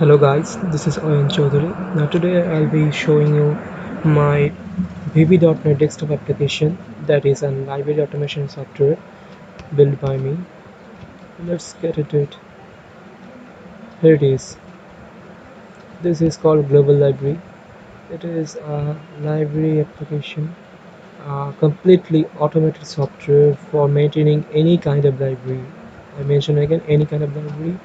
Hello guys, this is Oyan Chaudhary. Now today I'll be showing you my VB.NET desktop application, that is a library automation software built by me. Let's get into it. Here it is. This is called Global Library. It is a library application, a completely automated software for maintaining any kind of library. I mention again, any kind of library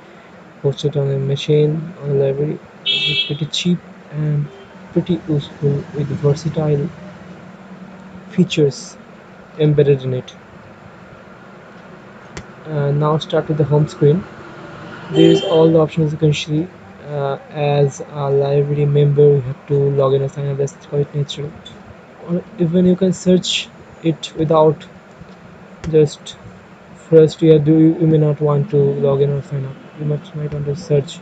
hosted on a machine on a library. It's pretty cheap and pretty useful with versatile features embedded in it. Now start with the home screen. There is all the options you can see. As a library member, you have to log in and sign up. That's quite natural. Or even you can search it without just first you may not want to log in or sign up. You might want to search.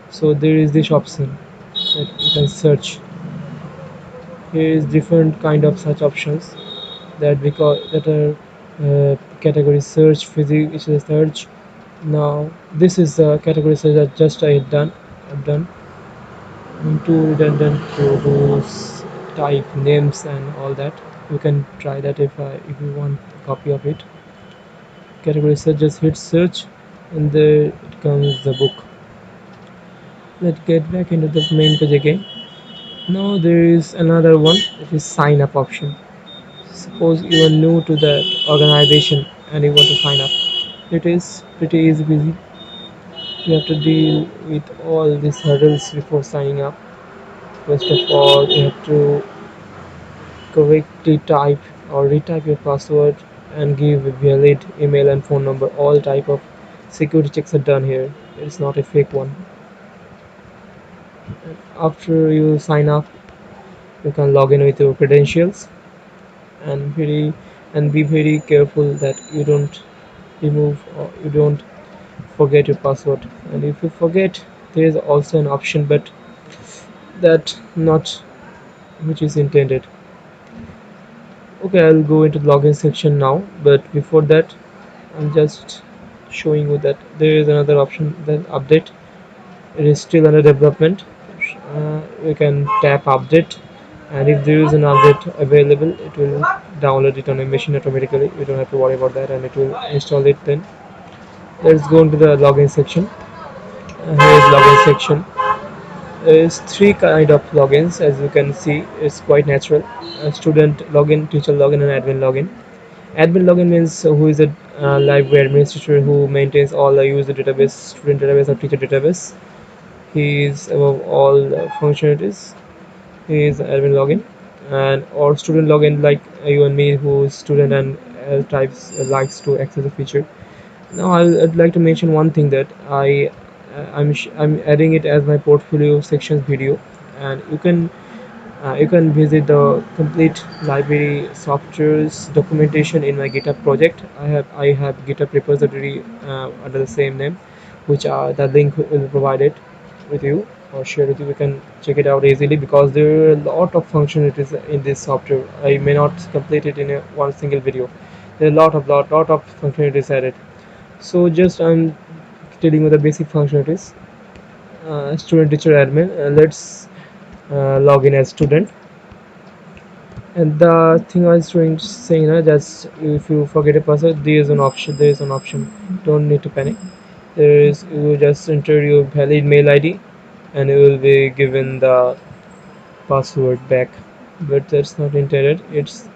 So there is this option that you can search. Here is different kind of search options that are category search, physics search. Now this is the category search that just I've done. I'm too redundant to do type names and all that. You can try that if you want a copy of it. Category search, just hit search and there it comes the book. Let's get back into the main page again. Now there is another one, it is sign up option. Suppose you are new to that organization and you want to sign up. It is pretty easy busy. You have to deal with all these hurdles before signing up. First of all, you have to correctly type or retype your password and give a valid email and phone number. All type of security checks are done here. It's not a fake one. After you sign up, you can log in with your credentials and be very careful that you don't remove or you don't forget your password. And if you forget, there is also an option, but that not which is intended. Okay, I'll go into the login section now, but before that I'm just showing you that there is another option, that update. It is still under development. You can tap update, and if there is an update available, it will download it on a machine automatically. You don't have to worry about that, and it will install it then. Let's go into the login section. Here is login section. There is three kind of logins, as you can see. It's quite natural. Student login, teacher login, and admin login. Admin login means who is a library administrator who maintains all the user database, student database, or teacher database. He is above all functionalities. He is admin login, and or student login, like you and me, who is student and types likes to access a feature. Now I'd like to mention one thing, that I'm adding it as my portfolio sections video, and you can visit the complete library software's documentation in my GitHub project. I have GitHub repository under the same name, which the link will be provided with you or share with you. You can check it out easily because there are a lot of functionalities in this software. I may not complete it in one single video. There are a lot of functionalities added. So just I'm telling you the basic functionalities. Student teacher admin. Let's log in as student. And the thing I was saying, that's if you forget a password, there is an option. Don't need to panic. There is, you just enter your valid mail ID, and you will be given the password back. But that's not intended. It's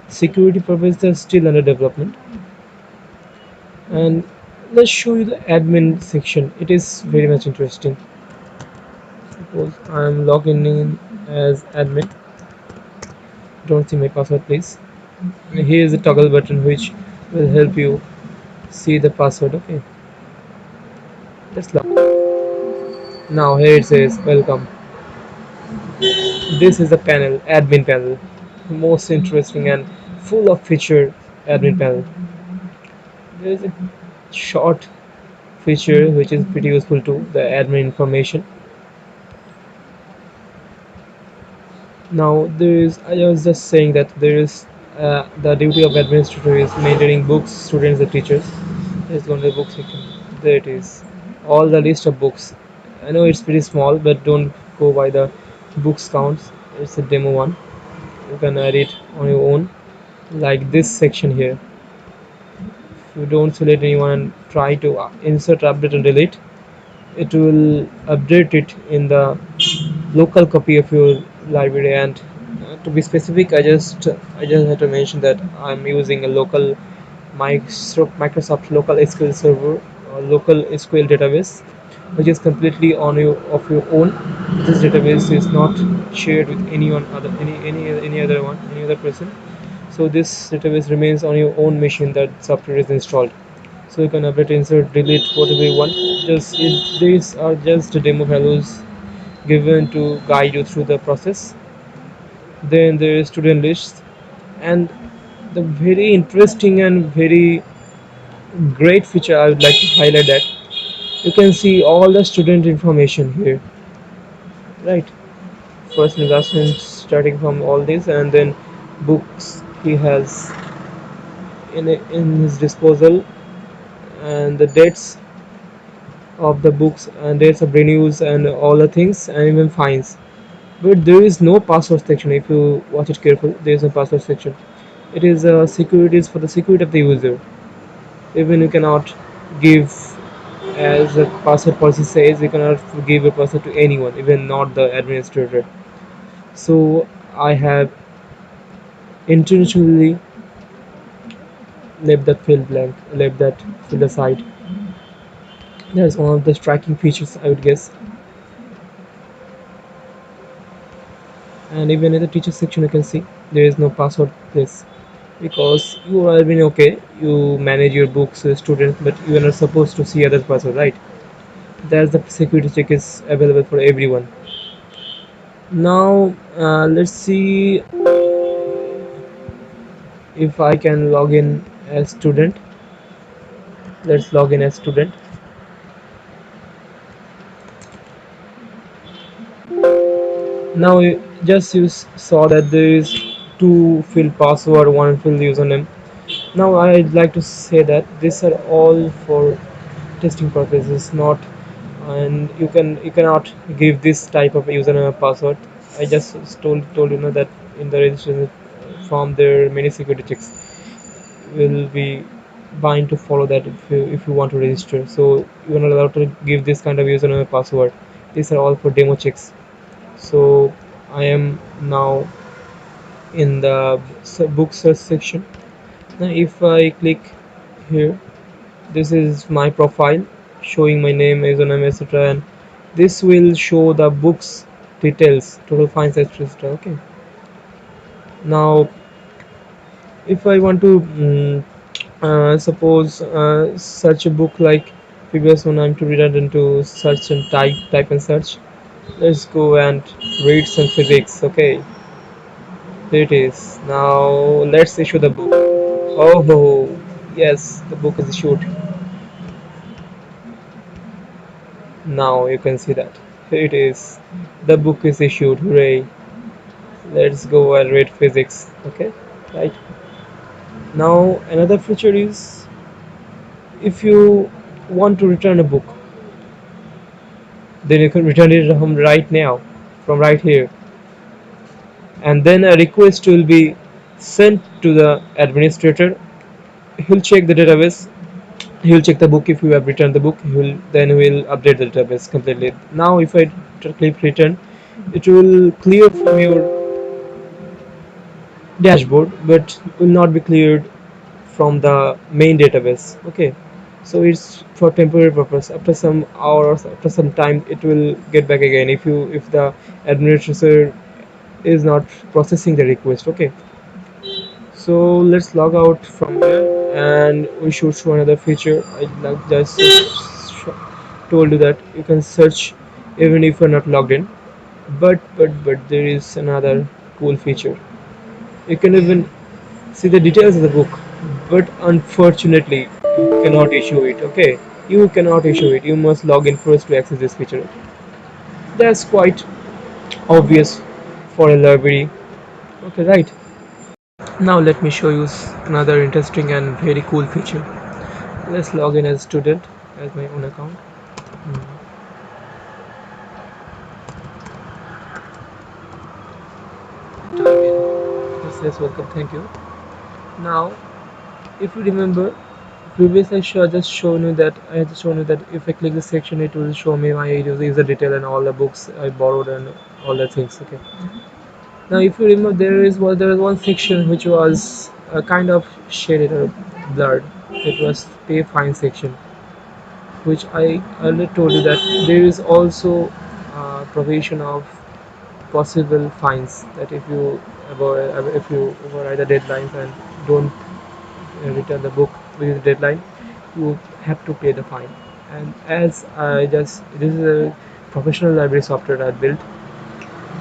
security purposes are still under development. And let's show you the admin section. It is very much interesting. Suppose I'm logging in as admin. Don't see my password, please. Here is a toggle button which will help you see the password. Okay, let's log. Now here it says welcome. This is the panel, admin panel, most interesting and full of feature admin panel. There is a short feature which is pretty useful too, the admin information. Now there is, I was just saying that there is the duty of administrator is maintaining books, students, and teachers. Let's go to the book section. There it is. all the list of books. I know it's pretty small, but don't go by the books counts. It's a demo one. You can add it on your own, like this section here. If you don't select anyone and try to insert, update, and delete, it will update it in the local copy of your library. And to be specific, I just had to mention that I'm using a local Microsoft local SQL server, local SQL database, which is completely on you of your own. This database is not shared with anyone other, any other one, any other person. So this database remains on your own machine that software is installed. So you can update, insert, delete, whatever you want. These are just demo values given to guide you through the process. Then there is student list, and the very interesting and very great feature I would like to highlight that you can see all the student information here, right? First investment starting from all this, and then books he has in his disposal, and the dates of the books and dates of renewals and all the things, and even fines. But there is no password section. If you watch it carefully, there is no password section. It is security is for the security of the user. Even you cannot give, as the password policy says, you cannot give a password to anyone, even not the administrator. So I have intentionally left that field blank, left that field aside. That's one of the striking features, I would guess. And even in the teacher section, you can see there is no password place, because you are been okay. You manage your books, students, but you are not supposed to see others' password, right? That's the security check is available for everyone. Now let's see if I can log in as student. Let's log in as student. Now just you saw that there is two field password, one field username. Now I'd like to say that these are all for testing purposes, not, and you cannot give this type of username and password. I just told you know that in the registration form there are many security checks will be bound to follow that if you want to register. So you are not allowed to give this kind of username and password. These are all for demo checks. So I am now in the book search section. Now if I click here, this is my profile showing my name, username, etc., and this will show the books details, total fines, etc. Okay. Now if I want to suppose search a book like previous one, I'm to read it into search and type and search. Let's go and read some physics. Okay, here it is. Now let's issue the book. Oh yes, the book is issued. Now you can see that. Here it is. The book is issued. Hooray! Let's go and read physics. Okay, right. Now another feature is, if you want to return a book, then you can return it from right now, from right here, and then a request will be sent to the administrator. He'll check the database. He'll check the book. If you have returned the book, he will update the database completely. Now if I click return, it will clear from your dashboard, but will not be cleared from the main database. Okay, so it's for temporary purpose. After some hours, after some time, it will get back again if the administrator is not processing the request. Okay, so let's log out from here, and we should show another feature. I like just told you that you can search even if you're not logged in, but there is another cool feature. You can even see the details of the book, but unfortunately you cannot issue it. Okay, you cannot issue it. You must log in first to access this feature. That's quite obvious for a library. Okay, right. Now let me show you another interesting and very cool feature. Let's log in as student, as my own account. Mm. Dive in. Yes, welcome. Thank you. Now, if you remember, previously just shown you that I had shown you that if I click this section, it will show me my user detail and all the books I borrowed and all the things. Okay. Now, if you remember, there is one section which was kind of shaded or blurred. It was pay fine section, which I earlier told you that there is also provision of possible fines that if you override the deadlines and don't return the book within the deadline, you have to pay the fine. And as I just this is a professional library software I built.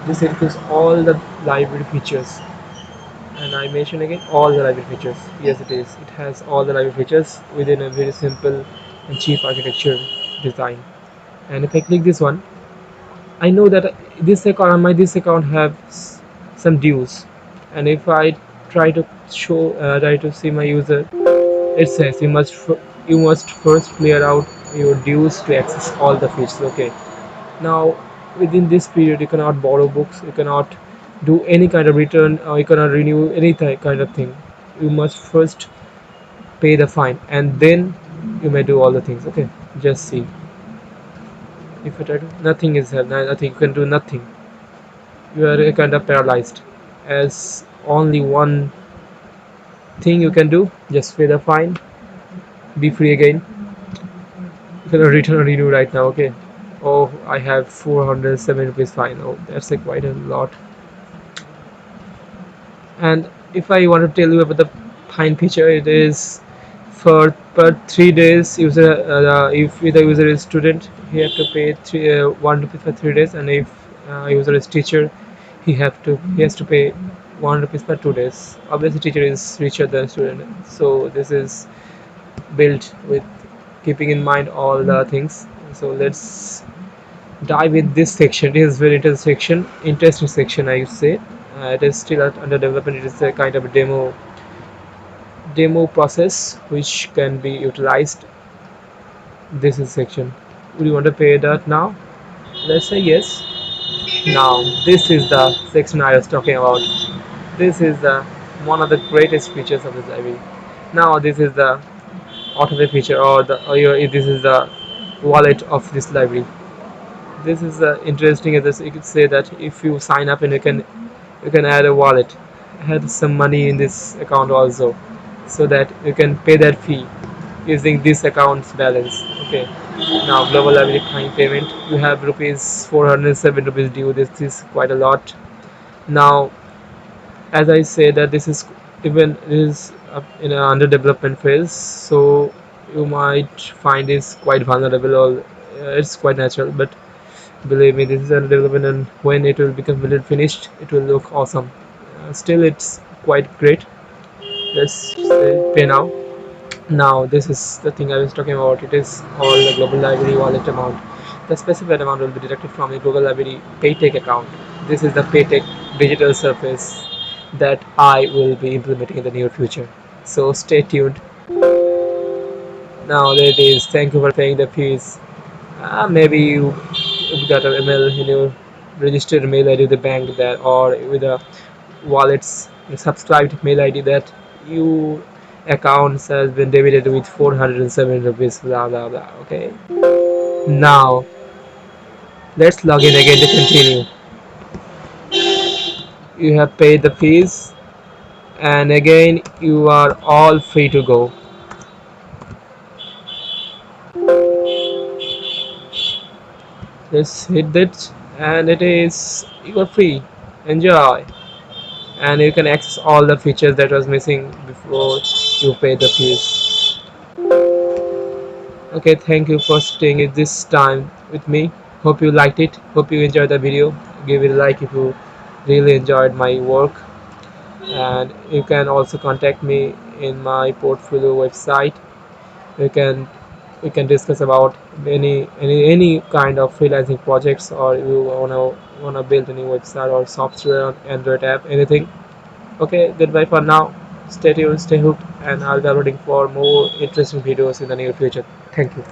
This includes all the library features, and I mention again all the library features. Yes, it is. It has all the library features within a very simple and cheap architecture design. And if I click this one, I know that this account have some dues, and if I try to see my user, it says you must first clear out your dues to access all the features. Okay. Now, within this period, you cannot borrow books, you cannot do any kind of return, or you cannot renew any kind of thing. You must first pay the fine, and then you may do all the things. Okay, just see. If you try to, nothing is nothing. You can do nothing. You are kind of paralyzed. As only one thing you can do, just pay the fine, be free again. You cannot return or renew right now. Okay. Oh, I have 407 rupees fine. Oh, that's like quite a lot. And if I want to tell you about the fine feature, it is for per 3 days user. If the user is student, he have to pay 1 rupee for 3 days, and if user is teacher, he has to pay 1 rupees per 2 days. Obviously, teacher is richer than student, so this is built with keeping in mind all the things. So let's dive in this section. It is very interesting section, I would say. It is still under development. It is a kind of a demo process which can be utilized. This is section. Would you want to pay that now? Let's say yes. Now this is the section I was talking about. This is the one of the greatest features of this library. Now this is the Autolib feature, this is the wallet of this library. This is interesting. As you could say that if you sign up and you can add a wallet, add some money in this account also, so that you can pay that fee using this account's balance. Okay. Now global library time payment. You have rupees 407 rupees due. This is quite a lot. Now, as I say that this is even is in an under development phase, so you might find this quite vulnerable or it's quite natural, but believe me, this is under development, and when it will become finished, it will look awesome. Still, it's quite great. Let's say pay now. Now, this is the thing I was talking about. It is all the global library wallet amount. The specified amount will be deducted from the global library Paytech account. This is the Paytech digital surface that I will be implementing in the near future. So stay tuned. Now there it is. Thank you for paying the fees. Maybe you've got an email in your registered mail ID with the bank that, or with a wallet's subscribed mail ID that you accounts has been debited with 407 rupees. Blah blah blah. Okay. Now let's log in again to continue. You have paid the fees, and again you are all free to go. Just hit that, and it is you are free. Enjoy, and you can access all the features that was missing before you pay the fees. Okay, thank you for staying at this time with me. Hope you liked it. Hope you enjoyed the video. Give it a like if you really enjoyed my work, and you can also contact me in my portfolio website. You can we can discuss about any kind of freelancing projects, or you wanna build a new website or software on Android app, anything. Okay, goodbye for now. Stay tuned, stay hooked, and I'll be uploading for more interesting videos in the near future. Thank you.